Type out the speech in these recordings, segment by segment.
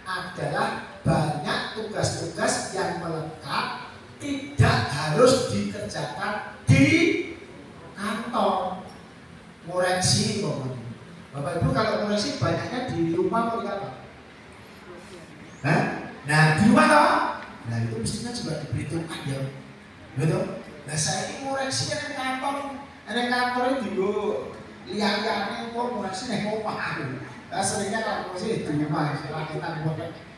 adalah banyak tugas-tugas yang melekat tidak harus dikerjakan di kantor. Koreksi Bapak Ibu, kalau koreksi banyaknya di rumah atau di kantor? Nah di rumah toh? Nah itu mestinya juga diperhitungkan ya, betul? Nah saya ini koreksi yang kantor itu lihat-lihatnya koreksi yang omah. Nah seringnya kalau koreksi di rumah, kita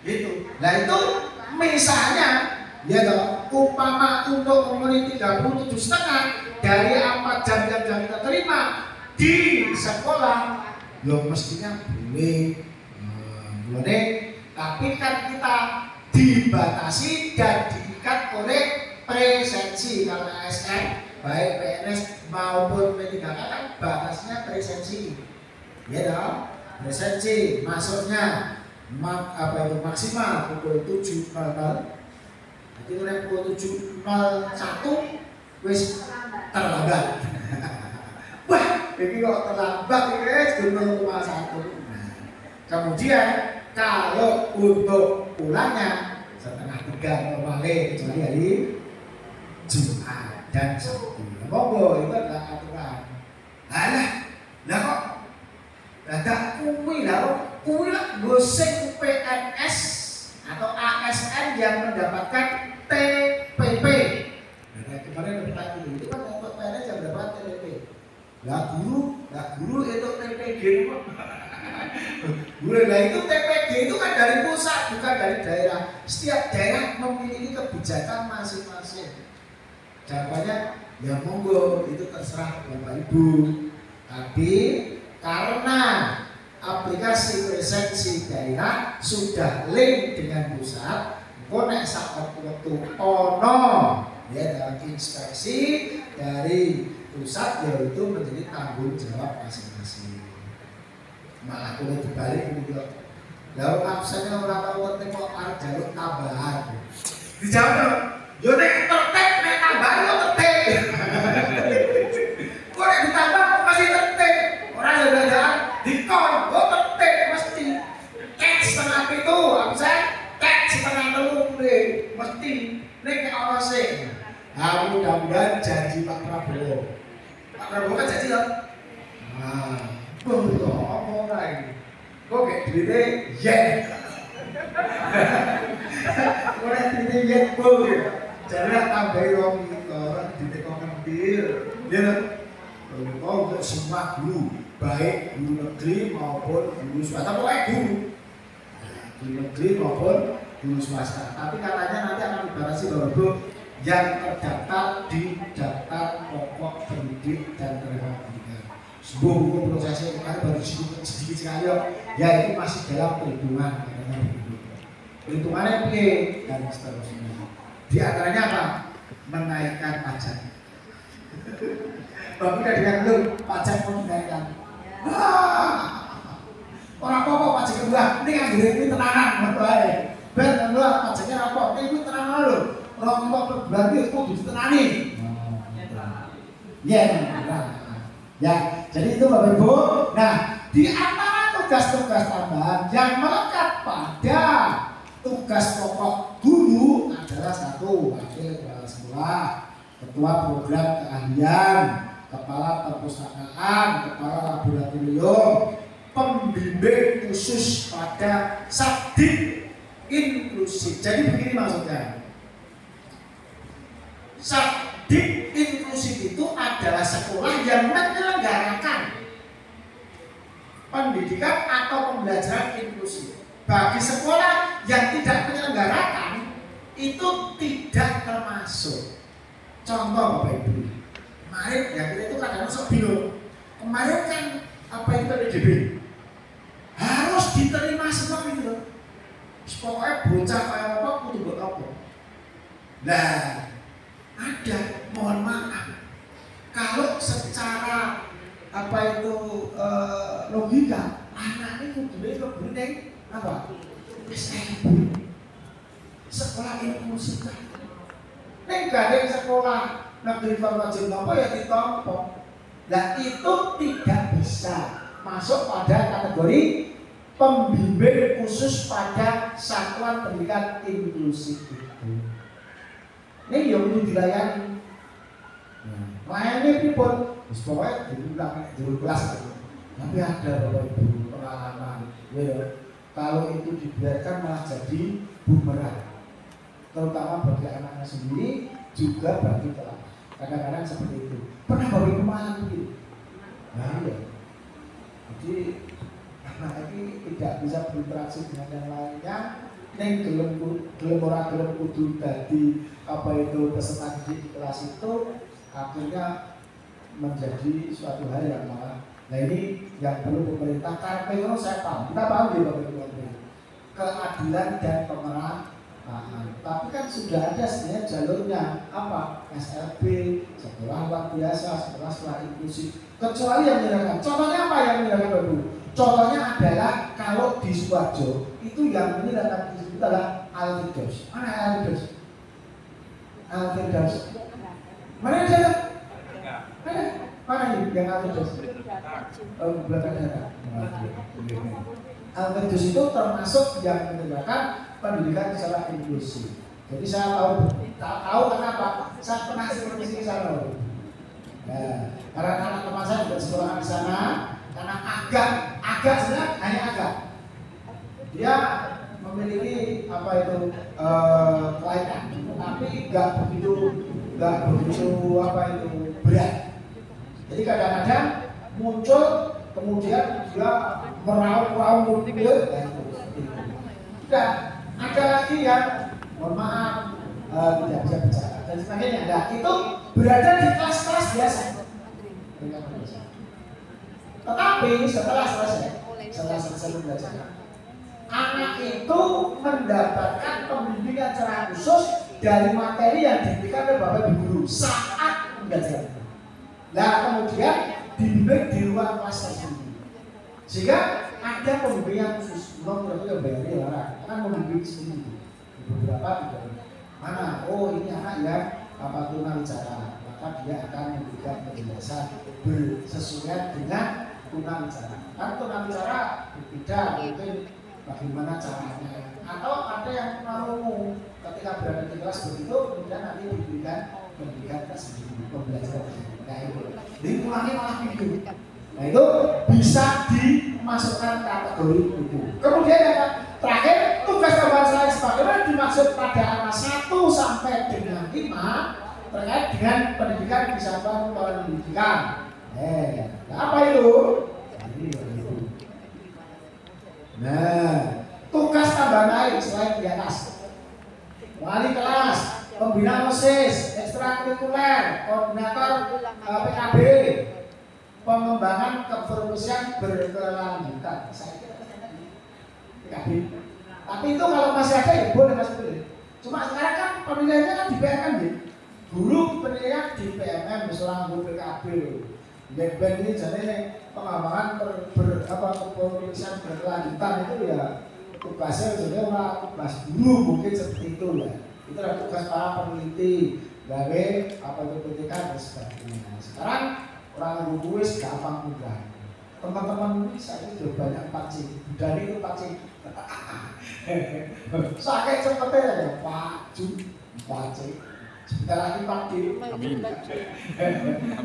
gitu. Nah itu misalnya ya toh, umpama untuk memenuhi 37,5 dari apa jam yang kita terima di sekolah, ya mestinya boleh, tapi kan kita dibatasi dan diikat oleh presensi. Kalau ASN baik PNS maupun P3K kan batasnya presensi, ya dong, presensi masuknya maksimal pukul 7.00. Jadi mulai pukul 7.01 wis terlambat. Wah, ini kok terlambat ini 0,1. Nah, kemudian kalau untuk pulangnya 2:30 normalnya, kecuali hari Jumat dan Sabtu. Monggo, itu adalah aturan. Lah kok agak kuwi lah goseng PNS atau ASN yang mendapatkan TPP. Nah, kemarin bertanya itu kan untuk PNS yang mendapat TPP. Lah guru itu TPG kok. Nah itu TPG itu kan dari pusat bukan dari daerah. Setiap daerah memiliki kebijakan masing-masing. Jawabannya ya monggo, itu terserah Bapak Ibu. Tapi karena aplikasi presensi daerah sudah link dengan pusat, konek saat waktu ono ya dalam inspeksi dari pusat, yaitu menjadi tanggung jawab masing-masing. Malah kalau dibalik gitu, lalu absennya orang tahu penting kok harus jalur tambahan. Dijawab dong, yo nek tertek nek tambahan kok tertek. Kok nek ditambah kok masih tertek. Orang yang belajar dikon kok tertek mesti. Cek setengah itu absen, cek setengah telur mesti. Nek orang sih. Nah, mudah-mudahan janji Pak Prabowo. Pak Prabowo kan janji loh. Nah, betul apa orang? Kok kayak duitnya yen? Orang duitnya yen boleh. Jadi tambahin orang itu duitnya kok ngambil. Dia kalau untuk semua guru, baik guru negeri maupun guru swasta, pokoknya guru negeri maupun guru swasta. Tapi katanya nanti akan dibatasi bahwa yang terdaftar di daftar pokok pendidik dan penerima pendidikan. Sebuah hukum prosesnya kemarin baru sedikit sekali ya, itu masih dalam perhitungan, perhitungannya piye dan seterusnya. Di antaranya apa? Menaikkan pajak. Tapi udah dengan belum pajak pun dinaikkan. Orang apa pajak kedua? Ini kan ini tenangan, betul. Ben kedua pajaknya apa? Ini tenangan loh. Orang mau berarti itu ditenani. Ya, jadi itu Bapak Ibu. Nah, di antara tugas-tugas tambahan yang melekat pada tugas pokok guru adalah satu, wakil kepala sekolah, ketua program keahlian, kepala perpustakaan, kepala laboratorium, pembimbing khusus pada subdik inklusif. Jadi begini maksudnya. Subdik inklusif itu adalah sekolah yang menyelenggarakan pendidikan atau pembelajaran inklusif. Bagi sekolah yang tidak menyelenggarakan itu tidak termasuk. Contoh Bapak Ibu, kemarin ya kita itu kadang sok bingung. Kemarin kan apa itu PDB harus diterima semua gitu loh. Pokoknya bocah kayak apa kudu buat apa. Nah, ada, mohon maaf, kalau secara apa itu logika, anak ini kudu lebih apa? SMP, sekolah inklusif kan? Nek gak ada sekolah negeri wajib apa ya ditompo. Nah itu tidak bisa masuk pada kategori pembimbing khusus pada satuan pendidikan inklusif itu. Ini yang perlu dilayani. Layani pripun? Wis pokoke diulang di kelas. Tapi ada Bapak Ibu pengalaman. Ya, kalau itu dibiarkan malah jadi bumerang. Terutama bagi anaknya sendiri, juga bagi kelas. Kadang-kadang seperti itu. Pernah Bapak Ibu mengalami? Nah, iya. Jadi anak ini tidak bisa berinteraksi dengan yang lainnya. Neng gelem ora gelem kudu dadi apa itu peserta didik di kelas itu, akhirnya menjadi suatu hal yang malah. Nah ini yang perlu pemerintah, karena saya paham, kita paham ya Bapak Ibu, keadilan dan pemerataan. Tapi kan sudah ada sebenarnya jalurnya, apa? SLB, sekolah luar biasa, sekolah inklusif. Kecuali yang menyerahkan. Contohnya apa yang menyerahkan Bapak Ibu? Contohnya adalah kalau di Sukoharjo itu yang menyerahkan itu adalah Al-Firdaus. Mana Al-Firdaus? Al-Firdaus. Mana dia? Mana ini yang Al-Firdaus? Belakang ada. Al-Firdaus itu termasuk yang menyerahkan pendidikan secara inklusif. Jadi saya tahu kenapa. Saya pernah supervisi di sana. Nah, karena anak teman saya juga sekolah di sana, karena agak sebenarnya hanya agak. Dia memiliki apa itu kelainan, tapi nggak begitu apa itu berat. Jadi kadang-kadang muncul kemudian dia meraung-raung gitu. Dan ada lagi yang mohon maaf tidak bisa bicara dan sebagainya. Nah itu berada di kelas-kelas biasa. Tetapi setelah selesai belajar, anak itu mendapatkan pembimbingan secara khusus dari materi yang diberikan oleh Bapak Ibu guru saat belajar. Nah kemudian dibimbing di ruang kelas tersebut, sehingga ada pembimbingan khusus. Belum yang bayar orang kan membimbing sendiri. Beberapa tidak mana, oh ini anak yang apa tunawicara, maka dia akan memberikan penjelasan bersesuaian dengan tunawicara. Kan tunawicara berbeda, mungkin bagaimana caranya. Atau ada yang mau ketika berada di kelas begitu, kemudian nanti diberikan pendidikan tersendiri, pembelajaran. Nah itu, jadi pulangnya malah gitu. Nah itu bisa dimasukkan kategori itu. Kemudian yang terakhir, tugas tambahan selain sebagaimana dimaksud pada angka 1 sampai dengan 5 terkait dengan pendidikan kesatuan pendidikan. Apa itu? Nah, tugas tambahan lain selain di atas, wali kelas, pembina OSIS, ekstrakurikuler, koordinator PKB, pengembangan keprofesian berkelanjutan. PKB. Tapi itu kalau masih ada ya boleh masuk boleh. Cuma sekarang kan penilaiannya kan di PMM ya. Guru penilaian di PMM misalnya guru PKB. Ben ini jadi pengembangan keprofesian berkelanjutan itu ya tugasnya sebenarnya orang tugas guru mungkin seperti itu ya. Itu adalah tugas para peneliti gawe apa itu pendidikan dan sebagainya. Sekarang orang guru wis gampang mudah. Teman-teman ini saya sudah banyak pancing, dari itu pancing. Sakit cepetnya ya Pak Ju, pancing. Sebentar lagi Pak Di. Amin.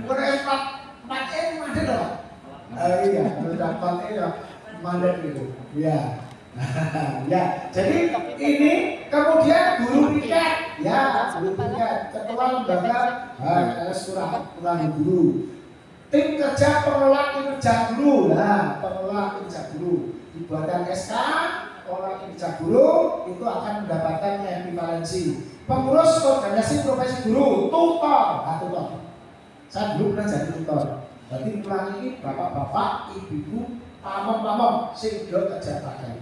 Udah Pak E mandek loh. Iya, udah Pak E ya mandek gitu. Ya. Ya, jadi ini kemudian guru piket, ya guru piket, ketua lembaga kurang guru. Tim kerja pengelola kinerja guru, nah pengelola kinerja guru dibuatkan SK, pengelola kinerja guru itu akan mendapatkan equivalensi. Pengurus organisasi profesi guru, tutor, tutor. Saya dulu pernah jadi tutor. Berarti pulang ini bapak-bapak, ibu-ibu, pamong-pamong, sing do kerja pakai.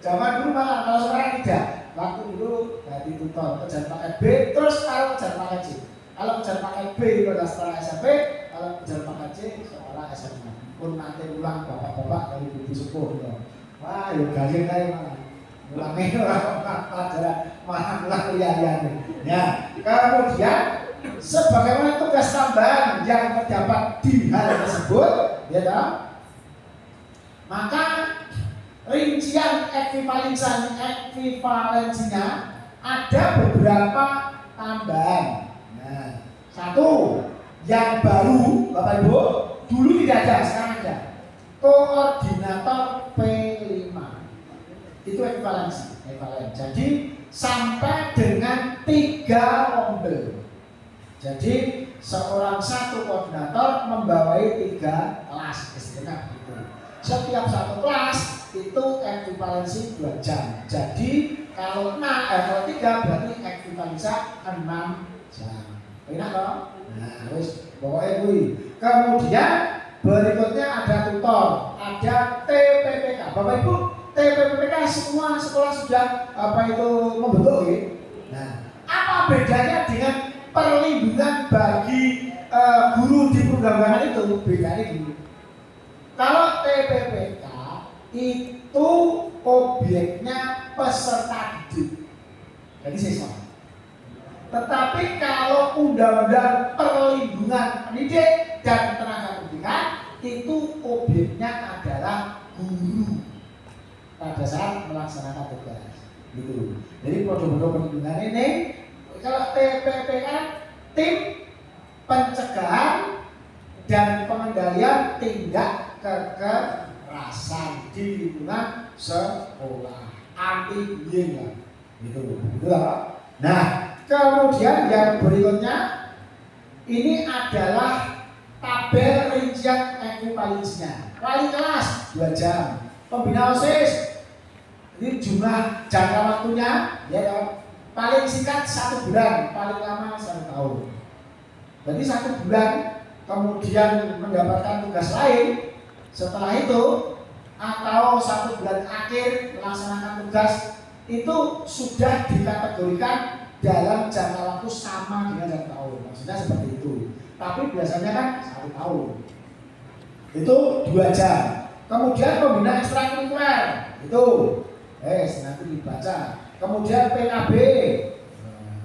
Zaman dulu malah kalau sekarang tidak. Waktu dulu jadi tutor, kerja pakai B, terus kalau kerja pakai C. Kalau kejar pakai B itu adalah sekolah SMP, kalau kejar pakai C sekolah SMA. Pun nanti ulang bapak-bapak dari ibu sepuh gitu. Wah, yuk gajian kayak mana? Ulangnya orang pelajaran mana ulang lihat-lihat. Ya, kemudian sebagaimana tugas tambahan yang terdapat di hal tersebut, ya toh, maka rincian ekvivalensinya ada beberapa tambahan. Nah, satu yang baru, Bapak Ibu, dulu tidak ada, sekarang ada. Koordinator P5 itu ekivalen. Jadi sampai dengan 3 rombel. Jadi seorang satu koordinator membawai 3 kelas, istilahnya begitu. Setiap satu kelas itu ekivalensi 2 jam. Jadi kalau 3 berarti ekivalensi 6 jam. Enak dong? Nah, terus pokoknya gue. Kemudian berikutnya ada tutor, ada TPPK. Bapak Ibu, TPPK semua sekolah sudah membentuk ya. Nah, apa bedanya dengan perlindungan bagi guru di perundang-undangan itu? Bedanya gini. Kalau TPPK itu objeknya peserta didik, jadi siswa. Tetapi kalau undang-undang perlindungan pendidik dan tenaga pendidikan itu objeknya adalah guru pada saat melaksanakan tugas. Gitu. Jadi produk-produk perlindungan ini, kalau TPPK tim pencegahan dan pengendalian tindak kekerasan di lingkungan sekolah, anti bullying lah, gitu. Nah, kemudian yang berikutnya ini adalah tabel rincian ekivalensinya. Wali kelas 2 jam, pembina OSIS ini jumlah jangka waktunya ya paling singkat 1 bulan, paling lama 1 tahun. Jadi 1 bulan kemudian mendapatkan tugas lain. Setelah itu atau 1 bulan akhir melaksanakan tugas itu sudah dikategorikan dalam jangka waktu sama dengan 1 tahun. Maksudnya seperti itu. Tapi biasanya kan 1 tahun. Itu 2 jam. Kemudian pembina ekstrakurikuler itu nanti dibaca. Kemudian PKB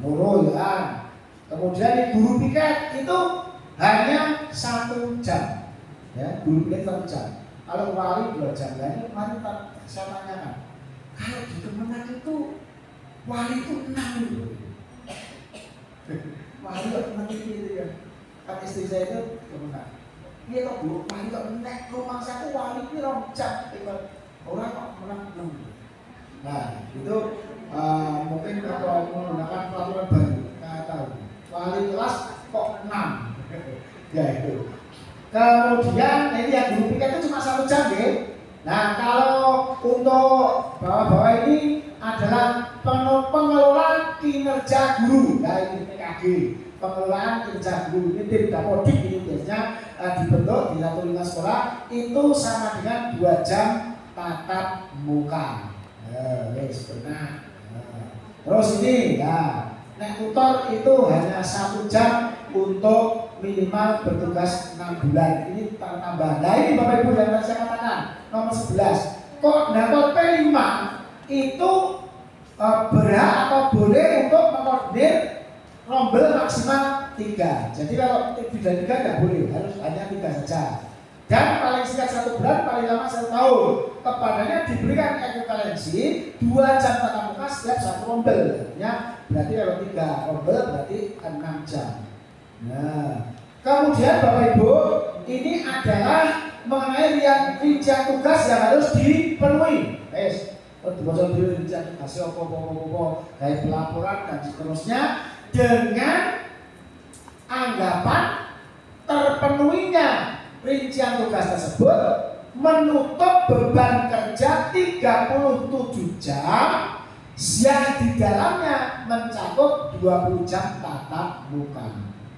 Nurul ya. Kemudian guru piket itu hanya 1 jam. Ya, guru piket 1 jam. Kalau wali 2 jam. Nah, ini kemarin saya tanyakan. Kalau di Kemenang itu wali itu 6 dulu. Wali kok Kemenang itu ya. Kan istri saya itu Kemenang. Iya kok Bu, wali kok nek rumah saya wali itu 2 jam. Orang kok menang 6. Nah, itu mungkin kalau menggunakan peraturan baru, nggak tahu. Wali kelas kok 6. Ya itu. Kemudian ini yang guru piket itu cuma 1 jam ya. Nah, kalau untuk bawah-bawah ini adalah pengelola kinerja guru. Nah, ini PKG, pengelolaan kinerja guru. Ini tim Dapodik ini biasanya dibentuk di satu lingkungan sekolah itu sama dengan 2 jam tatap muka. Benar. Terus ini ya, nek tutor itu hanya 1 jam untuk minimal bertugas 6 bulan. Ini tambahan. Nah ini Bapak Ibu yang saya katakan nomor 11. Koordinator P5 itu berhak atau boleh untuk mengkoordinir rombel maksimal 3. Jadi kalau lebih dari 3 tidak boleh, harus hanya 3 saja. Dan paling singkat 1 bulan, paling lama 1 tahun. Kepadanya diberikan ekivalensi 2 jam tatap muka setiap 1 rombel. Artinya berarti kalau 3 rombel berarti 6 jam. Nah, kemudian Bapak Ibu, ini adalah mengenai rincian tugas yang harus dipenuhi. Bocor dulu rincian tugas apa kayak pelaporan dan seterusnya dengan anggapan terpenuhinya rincian tugas tersebut menutup beban kerja 37 jam yang di dalamnya mencakup 20 jam tatap muka.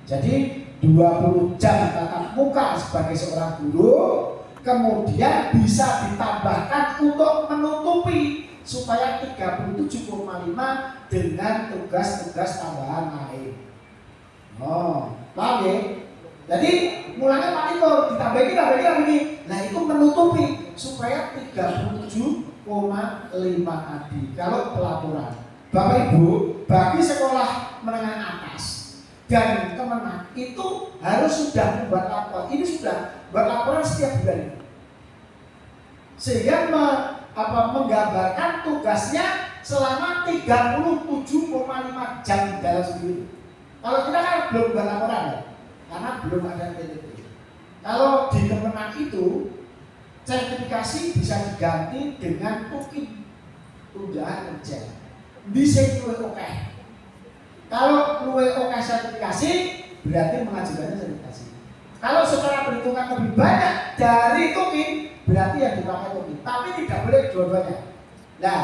Jadi 20 jam tatap muka sebagai seorang guru kemudian bisa ditambahkan untuk menutupi supaya 37,5 dengan tugas-tugas tambahan lain. Paham ya? Jadi mulanya Pak Iko ditambahin lagi. Nah itu menutupi supaya 37,5 tadi kalau pelaporan. Bapak Ibu, bagi sekolah menengah atas dan Kemenang itu harus sudah membuat laporan. Ini sudah buat laporan setiap bulan. Sehingga menggambarkan tugasnya selama 37,5 jam dalam seminggu. Kalau kita kan belum buat laporan ya, karena belum ada TTP. Kalau di Kemenang itu sertifikasi bisa diganti dengan tukin tunjangan kerja. Bisa luwih oke. Kalau luwih oke sertifikasi berarti mengajukannya sertifikasi. Kalau secara perhitungan lebih banyak dari tukin berarti yang dipakai tukin. Tapi tidak boleh dua-duanya. Nah,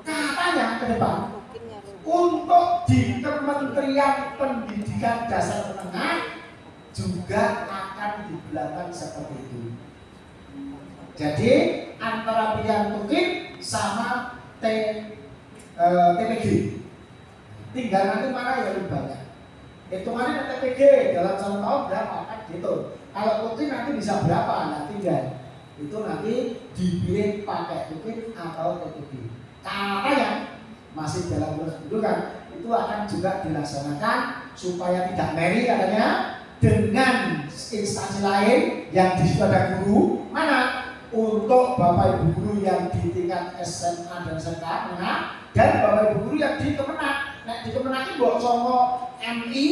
katanya ke depan untuk di Kementerian Pendidikan Dasar Menengah juga akan diberlakukan seperti itu. Jadi antara pilihan tukin sama TPG, tinggal nanti mana yang lebih banyak. Hitungannya TPG dalam 1 tahun berapa kan gitu. Kalau tukin nanti bisa berapa, nah tinggal itu nanti dipilih pakai tukin atau TPG. Katanya masih dalam proses pendidikan itu akan juga dilaksanakan supaya tidak meri katanya dengan instansi lain yang di situ ada guru mana untuk bapak ibu guru yang di tingkat SMA dan SMK dan bapak ibu guru yang di Kemenang. Nah di Kemenang itu buat songo MI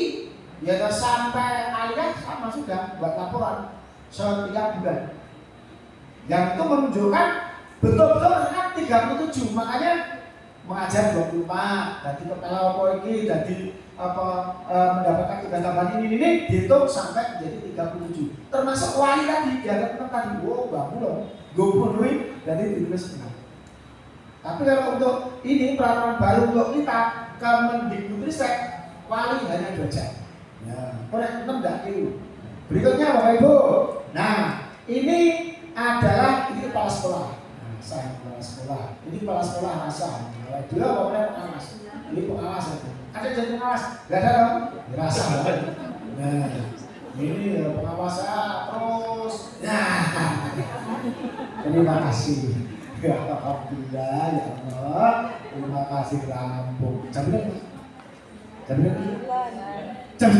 ya sampai alias sama sudah buat laporan setiap bulan. Yang itu menunjukkan betul-betul mereka 37, makanya mengajar 24, jadi kepala apa ini, jadi mendapatkan tugas tambahan ini dihitung sampai menjadi 37. Termasuk wali tadi, dianggap tadi, wow bagus loh, gue penuhi, jadi ditulis benar. Tapi kalau untuk ini peraturan baru untuk kita Kemendikbudristek, wali hanya 2 jam. Ya, korek 6 enggak kilo. Berikutnya Bapak Ibu, nah ini adalah ini kepala sekolah. Saya kepala sekolah, ini kepala sekolah rasa. Dia pokoknya pengawas, ini pengawas itu. Ada jadi pengawas, nggak ada dong? Rasa banget. Nah, ini pengawas terus. Nah, terima kasih. Ya alhamdulillah ya Allah. Terima kasih rampung. Jam berapa? Jam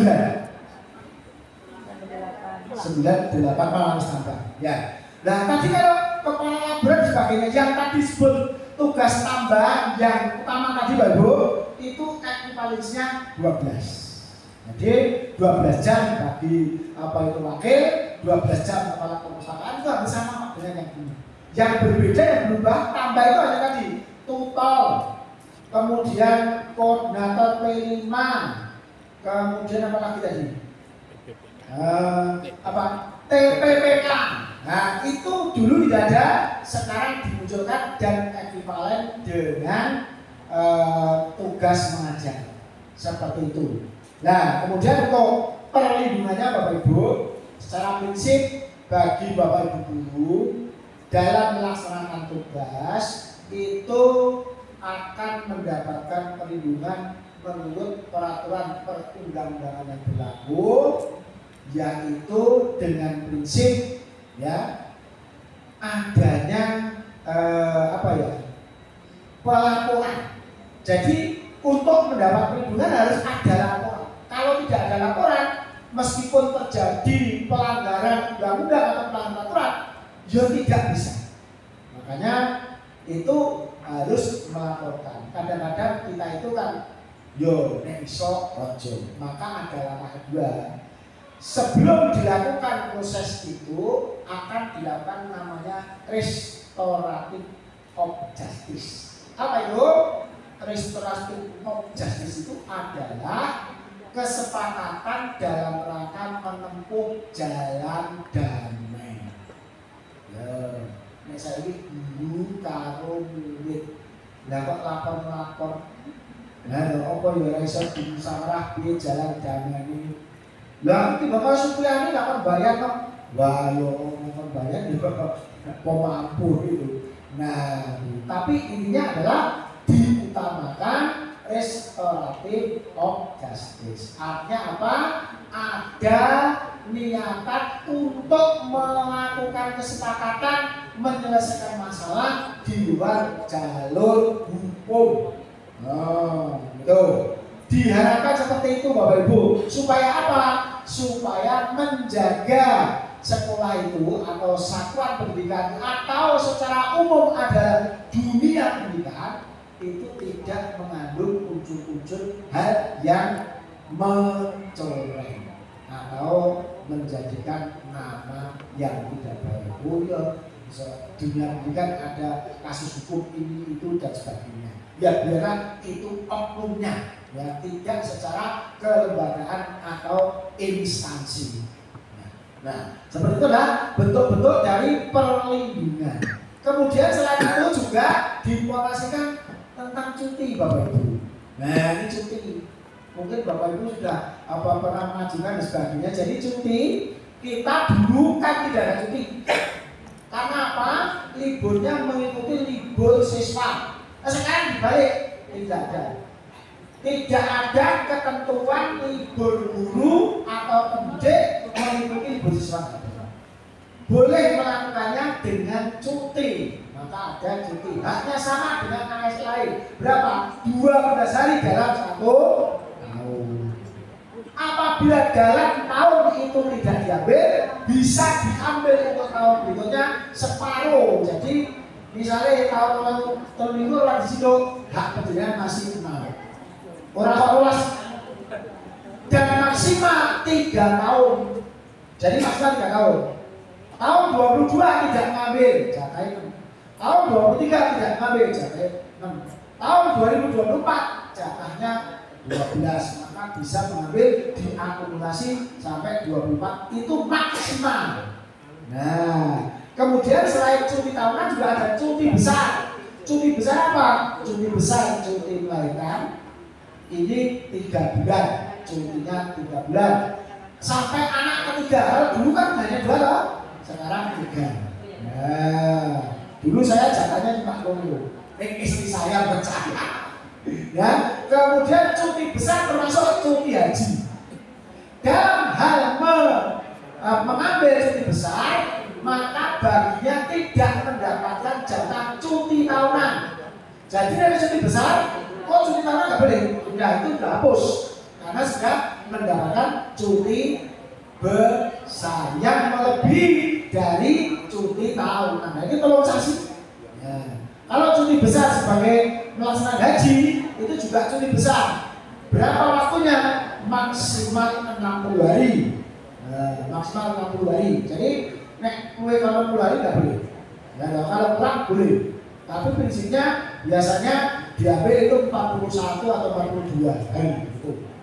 9:08 malam tambah. Ya. Nah tadi kalau kepala laboratorium dan sebagainya yang tadi disebut tugas tambahan yang utama tadi Pak Ibu itu equivalensnya 12. Jadi 12 jam bagi apa itu wakil, 12 jam kepala perpustakaan itu hampir sama dengan yang ini. Yang berbeda yang berubah tambah itu hanya tadi tutor, kemudian koordinator P5, kemudian apa lagi tadi? TPPK. Nah itu dulu tidak ada, sekarang dimunculkan dan ekuivalen dengan tugas mengajar seperti itu. Nah kemudian untuk perlindungannya Bapak Ibu, secara prinsip bagi Bapak Ibu guru dalam melaksanakan tugas itu akan mendapatkan perlindungan menurut peraturan perundang-undangan yang berlaku, yaitu dengan prinsip ya adanya pelaporan. Jadi untuk mendapat perlindungan harus ada laporan. Kalau tidak ada laporan, meskipun terjadi pelanggaran undang-undang atau pelanggaran peraturan, ya tidak bisa. Makanya itu harus melaporkan. Kadang-kadang kita itu kan yo nek iso ojo. Maka ada langkah kedua. Sebelum dilakukan proses itu akan dilakukan namanya restoratif of justice. Apa itu? Restoratif of justice itu adalah kesepakatan dalam rangka menempuh jalan damai. Ya, nek saiki guru karo murid. Lah kok lapor-lapor. Nah, apa ya iso dimusyawarah piye jalan damai ini? Lah iki bakal supliyane gak akan bayar kok. Wah, yo akan bayar juga mampu itu. Nah, tapi intinya adalah diutamakan restoratif of justice. Artinya apa? Ada niatan untuk melakukan kesepakatan menyelesaikan masalah di luar jalur hukum. Oh, itu diharapkan seperti itu Bapak Ibu. Supaya apa? Supaya menjaga sekolah itu atau satuan pendidikan atau secara umum ada dunia pendidikan itu tidak mengandung unsur-unsur hal yang mencoreng atau menjadikan nama yang tidak baik. Oh ya, dunia pendidikan ada kasus hukum ini itu dan sebagainya. Ya biarkan itu oknumnya, ya tidak secara kelembagaan atau instansi. Nah, seperti itulah bentuk-bentuk dari perlindungan. Kemudian selain itu juga diinformasikan tentang cuti Bapak Ibu. Nah, ini cuti. Mungkin Bapak Ibu sudah pernah mengajukan dan sebagainya. Jadi cuti kita dulu kan tidak ada cuti. Karena apa? Liburnya mengikuti libur siswa. Nah, sekarang dibalik, tidak ada. Tidak ada ketentuan libur guru atau pendidik mengikuti libur siswa. Boleh melakukannya dengan cuti, maka ada cuti. Haknya sama dengan AS lain. Berapa? 12 hari dalam 1 tahun. Apabila dalam tahun itu tidak diambil, bisa diambil untuk tahun berikutnya separuh. Jadi misalnya tahun minggu orang di situ hak pendidikan masih 0. Orang luas dan maksimal 3 tahun. Jadi maksimal 3 tahun. Tahun 22 tidak mengambil, jatah 6. Tahun 23 tidak mengambil, jatah 6. Tahun 2024 jatahnya 12, maka bisa mengambil diakumulasi sampai 24 itu maksimal. Nah, kemudian selain cuti tahunan juga ada cuti besar. Cuti besar apa? Cuti besar, cuti melahirkan. Ini 3 bulan, cutinya 3 bulan. Sampai anak ketiga, kalau dulu kan hanya 2 loh, sekarang 3. Nah, dulu saya jatahnya cuma 20. Istri saya percaya. Ya, kemudian cuti besar termasuk cuti haji. Dalam hal mengambil cuti besar, maka baginya tidak mendapatkan jatah cuti tahunan. Jadi dari cuti besar, cuti tahunan nggak boleh. Sudah itu sudah hapus karena sudah mendapatkan cuti besar yang melebihi dari cuti tahunan. Nah, ini tolong saksi. Ya. Kalau cuti besar sebagai melaksanakan haji itu juga cuti besar. Berapa waktunya? Maksimal 60 hari. Maksimal 60 hari. Jadi nek kue 80 hari nggak boleh. Ya, kalau kurang boleh. Tapi prinsipnya biasanya diambil itu 41 atau 42 hari.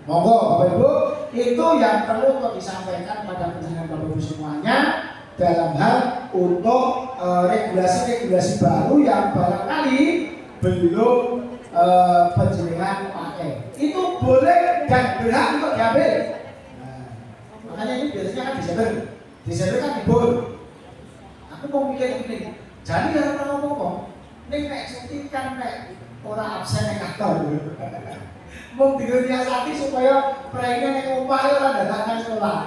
Monggo Bapak Ibu, itu yang perlu untuk disampaikan pada penjelasan Bapak Ibu semuanya dalam hal untuk regulasi-regulasi baru yang barangkali belum penjenengan pakai. Itu boleh dan berhak untuk diambil. Nah, makanya ini biasanya kan Desember kan libur. Aku mau mikir ini. Jadi kalau mau ngomong, ini nek cuti kan nek orang absen yang kantor. Mau disiasati supaya prainnya nek omah ora datangkan sekolah.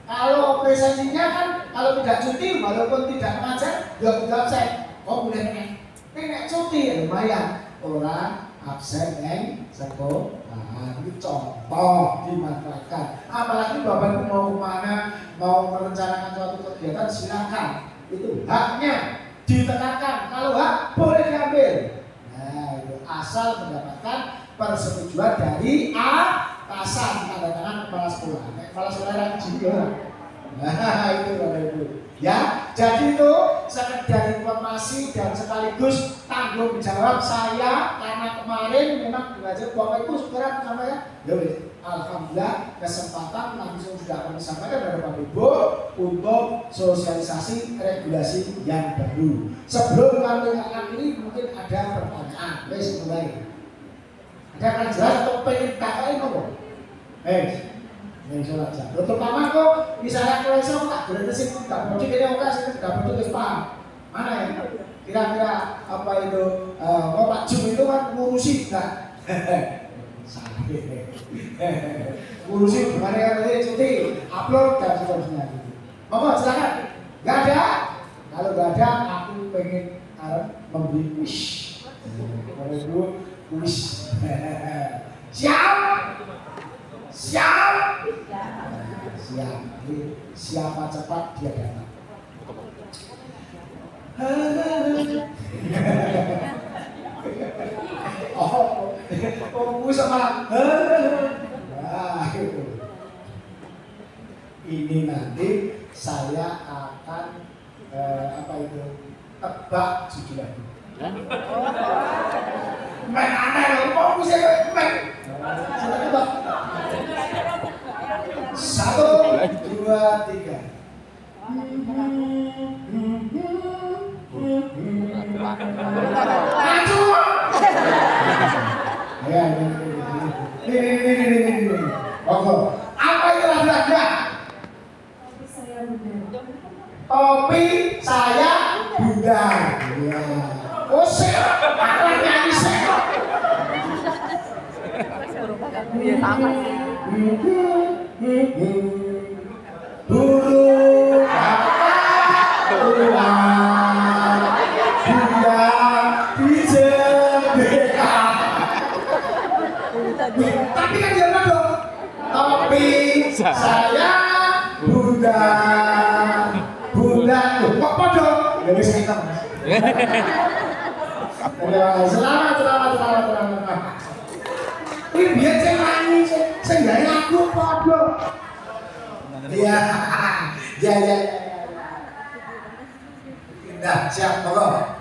Kalau presensinya kan kalau tidak cuti walaupun tidak mengajar ya tidak absen. Oh boleh nek. Nek cuti ya lumayan orang absen yang sekolah. Ini contoh dimanfaatkan. Apalagi Bapak Ibu mau kemana, mau merencanakan suatu kegiatan silakan. Itu haknya ditekankan. Kalau hak boleh diambil. Nah itu asal mendapatkan persetujuan dari atasan, tanda tangan kepala sekolah. Kepala sekolah yang juga. Nah itu Bapak Ibu. Ya, jadi itu sekedar informasi dan sekaligus tanggung jawab saya karena kemarin memang belajar Bapak Ibu sekarang sama ya. Alhamdulillah kesempatan langsung sudah kami sampaikan kepada Bapak Ibu untuk sosialisasi regulasi yang baru. Sebelum kami akhiri mungkin ada pertanyaan. Wes mulai. Ada kan jelas atau pengen kakak ini Nih sholat jam. Terutama kok misalnya kalau saya tak berani sih tak mau kita operasi tidak betul paham mana ya kira-kira apa itu Pak Jum itu kan ngurusi enggak ngurusi gimana kan nanti cuti upload dan seterusnya. Monggo silakan. Nggak ada. Kalau nggak ada aku pengen memberi wish. Kalau itu wish. Siap. Siap. siap. Jadi siapa cepat dia datang. Oh, sama. Nah, itu. Ini nanti saya akan apa itu tebak judul lagu. Main aneh loh, kok bisa main? Saya tebak. 1, 2, 3. Maju. Ya, ini. Oke. Apa itu lagu-lagu? Topi saya Bunda. Ya. Oh, saya nyanyi saya. Iya sama. Burung ulang Bunda dijebeka. Tapi kan dia dong. Topi saya Bunda. Kok podo? Ya wis enak. Selamat. Ini biar saya nyanyi, saya nggak lagu podo. Iya, ya. Indah, siap, monggo.